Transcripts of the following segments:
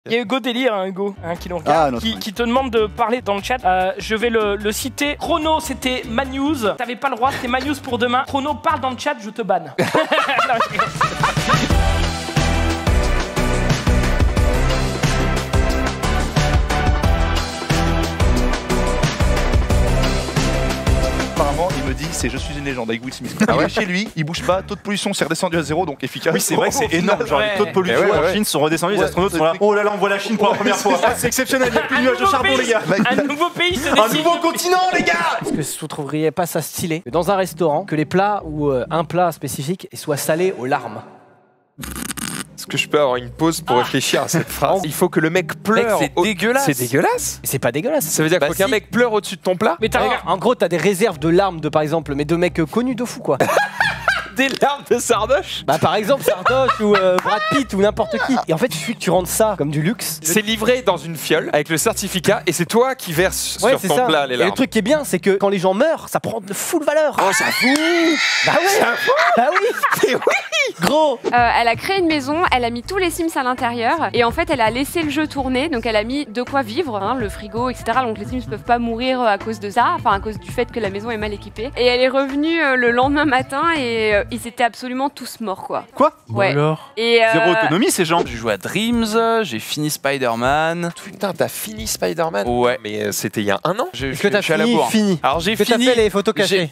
Il y a Hugo Délire, hein, Hugo, hein, qui nous regarde, qui te demande de parler dans le chat. Je vais le citer. Chrono, c'était Manews. T'avais pas le droit, c'était Manews pour demain. Chrono, parle dans le chat, je te banne. Apparemment, il me dit c'est je suis une légende avec Will Smith. Ah ouais. Chez lui, il bouge pas, taux de pollution s'est redescendu à 0, donc efficace. Oui, c'est vrai que c'est énorme. Genre les taux de pollution en Chine sont redescendus, les astronautes sont là. Oh là là, on voit la Chine pour la première fois. C'est exceptionnel, il n'y a plus de nuages de charbon, les gars. Un nouveau pays se dessine. Un nouveau continent, les gars. Est-ce que vous trouveriez pas ça stylé dans un restaurant que les plats ou un plat spécifique soient salés aux larmes? Est-ce que je peux avoir une pause pour réfléchir à cette phrase? Il faut que le mec pleure. C'est dégueulasse. C'est dégueulasse. C'est pas dégueulasse. Ça veut dire qu'il faut qu'un mec pleure au-dessus de ton plat? Mais t'as En gros, t'as des réserves de larmes de par exemple, mais de mecs connus de fou quoi. Des larmes de Sardoche? Bah par exemple Sardoche ou Brad Pitt ou n'importe qui. Et en fait, il suffit que tu rendes ça comme du luxe. C'est livré dans une fiole avec le certificat et c'est toi qui verses sur ton plat les Et larmes. le truc qui est bien, c'est que quand les gens meurent, ça prend de full valeur. Oh, ça fout. Bah oui. Bah oui. Mais oui. Gros. Elle a créé une maison, elle a mis tous les Sims à l'intérieur et en fait elle a laissé le jeu tourner, donc elle a mis de quoi vivre, hein, le frigo, etc. Donc les Sims peuvent pas mourir à cause de ça, enfin à cause du fait que la maison est mal équipée. Et elle est revenue le lendemain matin et ils étaient absolument tous morts quoi. Quoi? Ouais. Alors Et Zéro autonomie ces gens. J'ai joué à Dreams, j'ai fini Spider-Man. Putain, t'as fini Spider-Man? Ouais. Mais c'était il y a un an. Est-ce que t'as suis à la fini? bourre. Alors j'ai Est-ce que t'as fini. fait les photos cachées?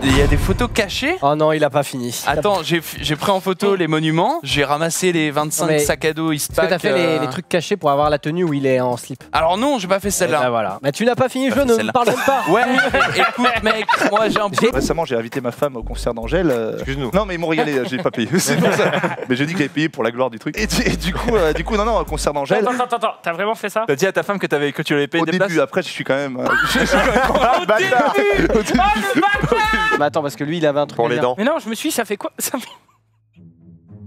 Il y a des photos cachées. Oh non, il a pas fini. Attends, j'ai pris en photo les monuments, j'ai ramassé les 25 Mais sacs à dos Est-ce que t'as fait les trucs cachés pour avoir la tenue où il est en slip? Alors non, j'ai pas fait Bah celle-là. voilà. Bah tu n'as pas fini le jeu, ne me celle-là. parle même pas. Ouais, écoute mec, moi j'ai un peu... Récemment, j'ai invité ma femme au concert d'Angèle. Excuse-nous. Non, mais ils m'ont régalé, j'ai pas payé. C'est pour ça. Mais j'ai dit que j'avais payé pour la gloire du truc. Et du coup, non, au concert d'Angèle. Attends, t'as vraiment fait ça? T'as dit à ta femme que tu l'avais payé Au des début, places? après, je suis quand même. Au début. Oh le bâtard. Mais attends, parce que lui, il avait un truc. Pour les dents. Mais non, je me suis dit, ça fait quoi? Ça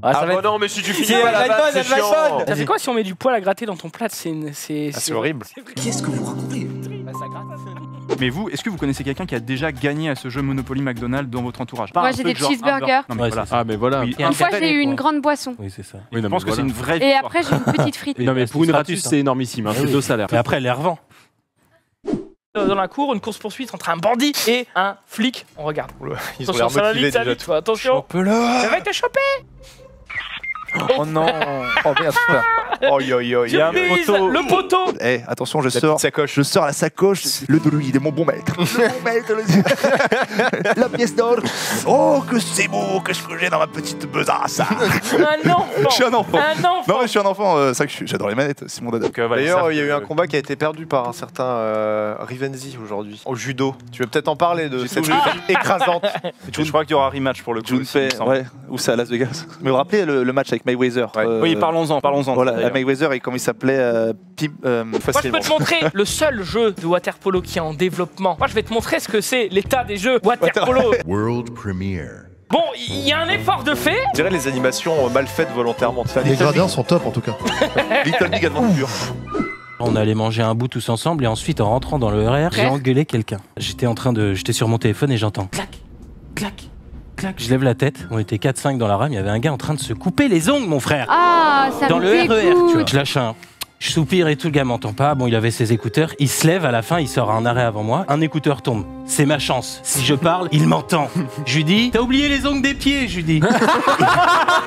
Ah, ça va être... non, mais si tu finis Si, pas elle va la être vanne, bonne, c'est elle va être chiant. bonne. Ça fait quoi si on met du poil à gratter dans ton plat? C'est horrible. Qu'est-ce que vous racontez? Bah, ça gratte. Mais vous, est-ce que vous connaissez quelqu'un qui a déjà gagné à ce jeu Monopoly McDonald's dans votre entourage? Moi, j'ai des cheeseburgers. Non, mais Ouais, voilà. c'est ça. Ah, mais voilà. Oui. Une fois j'ai eu une grande boisson. Oui, c'est ça. Oui, Je pense que c'est une vraie Et victoire. après j'ai une petite frite. Non, mais pour une gratuit, ratus, c'est énormissime. Hein, c'est 2 salaires. Et après, elle les revend. Dans la cour, une course-poursuite entre un bandit et un flic. On regarde. Ils ont Attention, l'air ça va motivés vite, ça déjà. vite. Attention. Ça va être chopé. Oh non. Oh merde. Oh yo yo. Il y a un Surprise, poteau. le poteau. Eh, attention, je La sors. petite sacoche. Je sors la sacoche, le druide est mon bon maître. Le bon maître, la pièce d'or. Oh, que c'est beau, que j'ai dans ma petite besace. Un enfant. Je suis un enfant. Un enfant. Non, mais je suis un enfant, c'est vrai que j'adore les manettes, c'est mon dada. D'ailleurs, il y a eu un combat qui a été perdu par un certain Rivenzi aujourd'hui, au judo. Tu veux peut-être en parler de cette lutte écrasante? Je crois qu'il y aura un rematch pour le coup. aussi, il me semble. ouais, ou c'est à Las Vegas. Mais vous vous rappelez le match avec Mayweather? Oui, parlons-en. Voilà, d'ailleurs. Mayweather, et comment il s'appelait Moi, je peux te montrer le seul jeu de waterpolo qui est en développement. Moi, je vais te montrer ce que c'est l'état des jeux waterpolo. World Premiere. Bon, il y a un effort de fait. Je dirais les animations mal faites volontairement. Les gradients sont top en tout cas. Little Big Adventure. On allait manger un bout tous ensemble et ensuite en rentrant dans le RER, j'ai engueulé quelqu'un. J'étais sur mon téléphone et j'entends clac, clac, clac. Je lève la tête, on était 4-5 dans la rame, il y avait un gars en train de se couper les ongles, mon frère. Ah, ça Dans me le RER, tu vois. dégoûte. Je lâche un... Je soupire et tout, le gars m'entend pas. Bon, il avait ses écouteurs. Il se lève à la fin, il sort à un arrêt avant moi. Un écouteur tombe. C'est ma chance. Si je parle, il m'entend. Je lui dis, t'as oublié les ongles des pieds, je lui dis.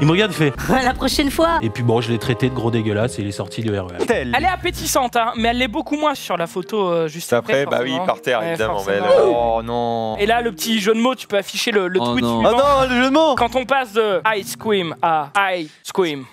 Il me regarde, il fait, Ouais, la prochaine fois. et puis bon, je l'ai traité de gros dégueulasse et il est sorti du RER. Elle est appétissante, hein, mais elle l'est beaucoup moins sur la photo juste Après, après. bah oui, forcément. par terre Ouais, évidemment. Mais forcément. oh non. Et là, le petit jeu de mots, tu peux afficher le Oh tweet non. suivant. Oh non, le jeu de mots. Quand on passe de Ice Cream à Ice Cream.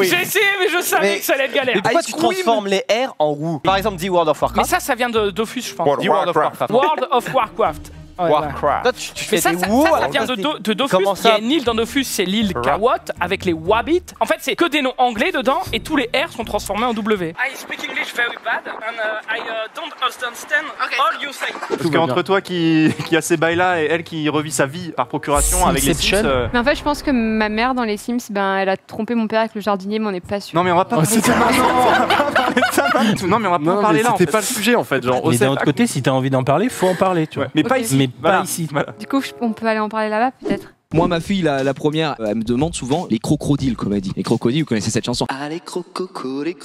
J'ai essayé, mais je savais que ça allait être galère. Mais pourquoi Ice tu Cream. transformes les R en WOO? Par exemple, dit World of Mais Warcraft. ça vient de Dofus, je pense. World of Warcraft. World of Warcraft. Ouais, Warcraft. Toi, tu Mais fais ça, des ça WoW. vient alors de Dofus. Comment Il y a ça? une île dans Dofus, c'est l'île Kawot, avec les Wabbits. En fait, c'est que des noms anglais dedans, et tous les R sont transformés en W. I speak English very bad, and I don't understand all you say. Parce qu'entre toi qui a ces bails-là et elle qui revit sa vie par procuration avec les Sims... Mais en fait, je pense que ma mère dans les Sims, ben, elle a trompé mon père avec le jardinier, mais on n'est pas sûr. Non mais on va pas parler de ça maintenant. On va pas parler de ça maintenant. Non mais on va pas en parler là en fait. C'était pas le sujet en fait. Genre, Mais d'un autre côté, si t'as envie d'en parler, faut en parler, tu vois. Mais pas Ok. ici. Mais pas Voilà. ici. Voilà. Du coup, on peut aller en parler là-bas, peut-être. Moi, ma fille, la première, elle me demande souvent les crocodiles, comme elle dit. Les crocodiles, vous connaissez cette chanson? Ah, les crocodiles.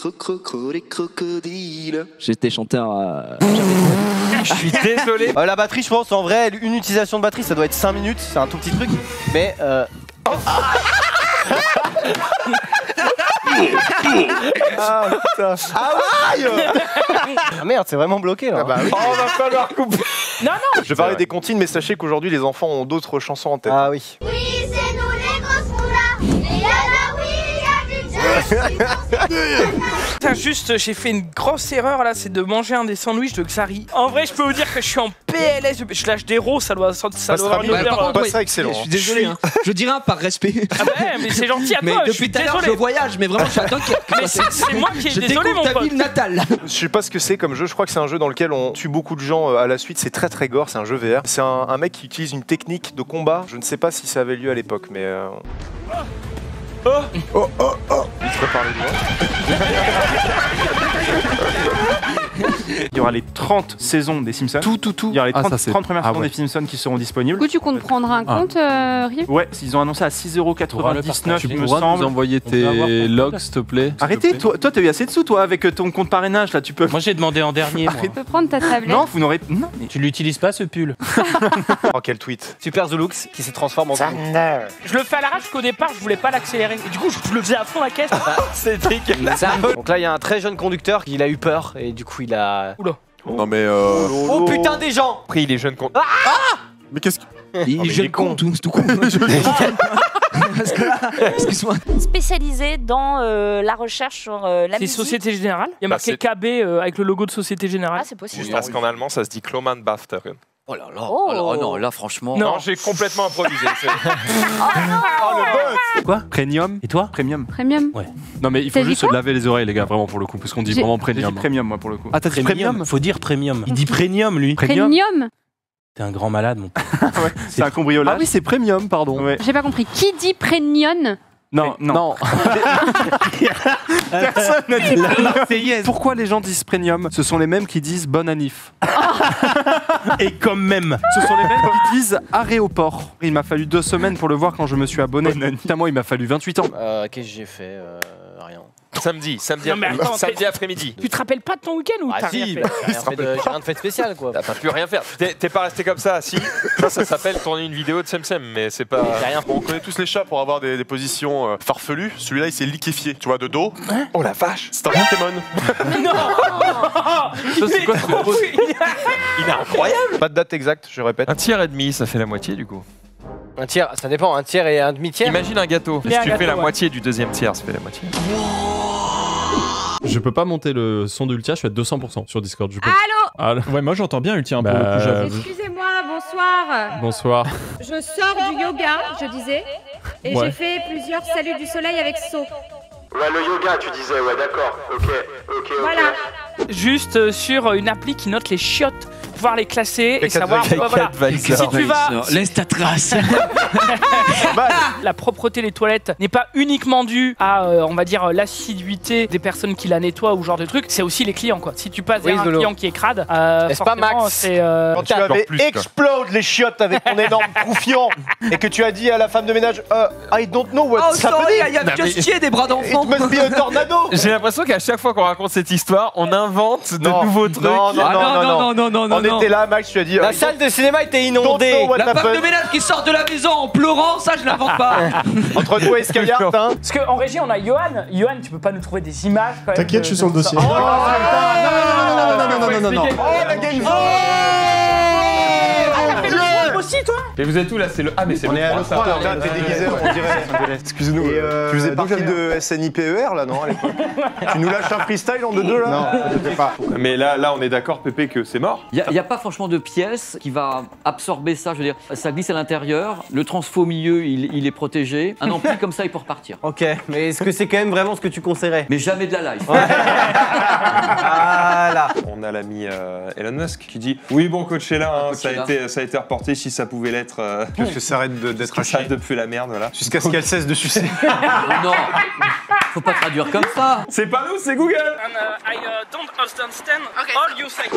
J'étais chanteur. Je suis désolé. La batterie, je pense, en vrai, une utilisation de batterie, ça doit être 5 minutes. C'est un tout petit truc. Mais. Ah putain. Ah ouais. Ah merde, c'est vraiment bloqué là. Bah oui. Oh, va falloir couper. Non, non. Je vais parler des comptines, mais sachez qu'aujourd'hui les enfants ont d'autres chansons en tête. Ah oui. Oui, c'est nous les grosses moulas. Et là, oui, il y a du jazz. Putain, juste, j'ai fait une grosse erreur là, c'est de manger un des sandwichs de Xari. En vrai, je peux vous dire que je suis en PLS. Je lâche des rows, ça doit avoir une odeur. Pas ça excellent. Je suis désolé, hein. Je dirais par respect. Ah bah ouais, mais c'est gentil à toi. Mais depuis tout à l'heure, je voyage, mais vraiment, j'attends qu'il Mais c'est moi qui ai désolé, mon ta pote. ville natale. Je sais pas ce que c'est comme jeu, je crois que c'est un jeu dans lequel on tue beaucoup de gens à la suite, c'est très très gore, c'est un jeu VR. C'est un mec qui utilise une technique de combat, je ne sais pas si ça avait lieu à l'époque, mais... Il se prépare les doigts. Il y aura les 30 saisons des Simpsons. Tout. Il y aura les 30 premières saisons des Simpsons qui seront disponibles. Du coup, tu comptes prendre un compte, Rive? Ouais, ils ont annoncé à 6,99€, Tu il me pourras semble. nous envoyer tes logs, s'il te plaît. Arrêtez, toi t'as eu assez de sous, toi, avec ton compte parrainage, là, tu peux... Moi j'ai demandé en dernier. Moi. Tu peux prendre ta tablette. Non, vous n'aurez... Non, mais... Tu l'utilises pas ce pull? Oh, quel tweet. Super Zulux qui se transforme en Je le fais à l'arrache qu'au départ, je voulais pas l'accélérer. Et du coup, je le faisais à fond la caisse. C'est dégueulasse. Donc là, il y a un très jeune conducteur qui a eu peur et du coup, il a... Oula. Non mais Oh putain des gens. Après, il est jeune con... mais qu'est-ce que... Il est jeune con, tout con. Parce que là, excuse-moi. Spécialisé dans la recherche sur la C'est musique. Société Générale. Il y a marqué KB avec le logo de Société Générale. Ah, c'est possible. Juste parce qu'en allemand ça se dit Kloman Bafteren. Oh là là, Oh. alors non, là franchement. Non. j'ai complètement improvisé. Quoi? Premium? Et toi? Premium. Premium. Non mais il T'as faut dit juste se quoi laver les oreilles les gars, vraiment pour le coup, parce qu'on dit J'ai- vraiment J'ai dit premium. premium, moi, pour le coup. Ah t'as dit premium? Faut dire premium. Il dit premium lui. Premium. Premium. T'es un grand malade mon pote. C'est un cambriolage. Ah oui c'est premium, pardon. Ouais. J'ai pas compris. Qui dit Premium? Non. Personne n'a dit La Marseillaise. Pourquoi les gens disent premium? Ce sont les mêmes qui disent bonne anif. Et comme même. Ce sont les mêmes qui disent aéroport. Il m'a fallu 2 semaines pour le voir quand je me suis abonné. Putain, moi il m'a fallu 28 ans. Qu'est-ce que j'ai fait? Rien. Samedi Non, mais attends, après-midi. Tu te rappelles pas de ton week-end ou t'as rien fait? J'ai rien de fait spécial quoi. T'as pas pu rien faire. T'es pas resté comme ça assis. Ça s'appelle tourner une vidéo de Semsem, mais c'est pas... J'ai rien. On connaît tous les chats pour avoir des positions farfelues. Celui-là il s'est liquéfié, tu vois, de dos. Oh la vache, c'est un Pokémon. Non. C'est quoi ce gros- Il est incroyable. Pas de date exacte, je répète. Un tiers et demi, ça fait la moitié du coup. Un tiers, ça dépend, un tiers et un demi-tiers. Imagine un gâteau. Mais Si un tu gâteau, fais la ouais. moitié du deuxième tiers, ça fait la moitié. Je peux pas monter le son de Ultia, je suis à 200% sur Discord. Je peux... Allô? Ouais, moi j'entends bien Ultia pour le coup, j'avoue. Excusez-moi, bonsoir. Bonsoir. Je sors du yoga, je disais, et Ouais. j'ai fait plusieurs saluts du soleil avec saut. Ouais, le yoga, tu disais, ouais, d'accord. Ok. Voilà. Juste sur une appli qui note les chiottes, pouvoir les classer et savoir. Voilà. Si tu vas. Laisse ta trace. La propreté des toilettes n'est pas uniquement due à, on va dire, l'assiduité des personnes qui la nettoient ou ce genre de trucs, c'est aussi les clients quoi. Si tu passes derrière un client qui est crade, N'est-ce pas forcément, Max? c'est. Quand tu avais explode les chiottes avec ton énorme croufion et que tu as dit à la femme de ménage I don't know what's happening. il y a just des bras d'enfant. It must be a tornado. J'ai l'impression qu'à chaque fois qu'on raconte cette histoire, on invente de nouveaux trucs. Non. On était là, Max, tu as dit. La salle de cinéma était inondée. La femme de ménage qui sort de la maison en pleurant, ça je l'invente pas. Entre toi et Skyart, hein. Parce qu'en régie, on a Johan. Johan, tu peux pas nous trouver des images quand même. T'inquiète, je suis sur le dossier. Oh, non. Oh, la game zone. t'as fait le swap aussi, toi? Mais vous êtes où là? C'est le. Ah, mais c'est On le est à 3, ça. l'E3, t'es déguisé, on dirait. Excuse-nous, tu faisais partie de SNIPER là, non, à l'époque? Tu nous lâches un freestyle en 2-2 là? Non, je sais pas. Mais là, on est d'accord, Pépé, que c'est mort. Il n'y a pas franchement de pièce qui va absorber ça, je veux dire, ça glisse à l'intérieur, le transfo au milieu, il est protégé. Un ampli comme ça, il peut repartir. Ok, mais est-ce que c'est quand même vraiment ce que tu conseillerais? Mais jamais de la live. Voilà. On a l'ami Elon Musk qui dit oui, bon, Coachella, hein, ça Coachella. a été reporté si ça pouvait l'être. Que ça arrête d'être que ça arrête de puer la merde, voilà. jusqu'à ce qu'elle cesse de sucer. Non, faut pas traduire comme ça. C'est pas nous, c'est Google. I don't understand all you say.